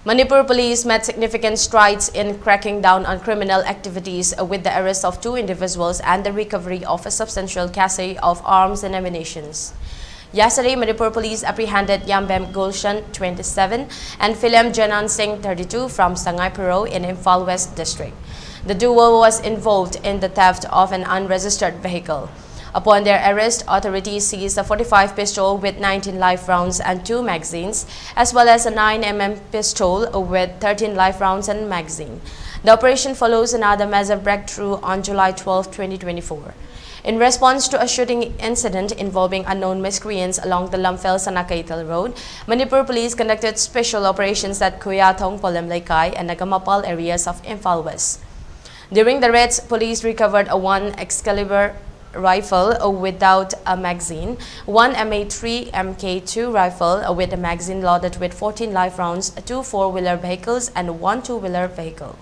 Manipur Police made significant strides in cracking down on criminal activities with the arrest of 2 individuals and the recovery of a substantial cache of arms and ammunitions. Yesterday, Manipur Police apprehended Yambem Gulshan, 27, and Philem Janan Singh, 32, from Sangai Puro in Imphal West District. The duo was involved in the theft of an unregistered vehicle. Upon their arrest, authorities seized a 45 pistol with 19 live rounds and 2 magazines, as well as a 9mm pistol with 13 live rounds and magazine. The operation follows another major breakthrough on July 12, 2024. In response to a shooting incident involving unknown miscreants along the Lamphel-Sanakaital Road, Manipur Police conducted special operations at Kuyathong, Polemlaikai, and Nagamapal areas of Imphal West. During the raids, police recovered a 1 Excalibur rifle without a magazine, 1 MA3 Mk2 rifle with a magazine loaded with 14 live rounds, 2 4-wheeler vehicles, and 1 2-wheeler vehicle.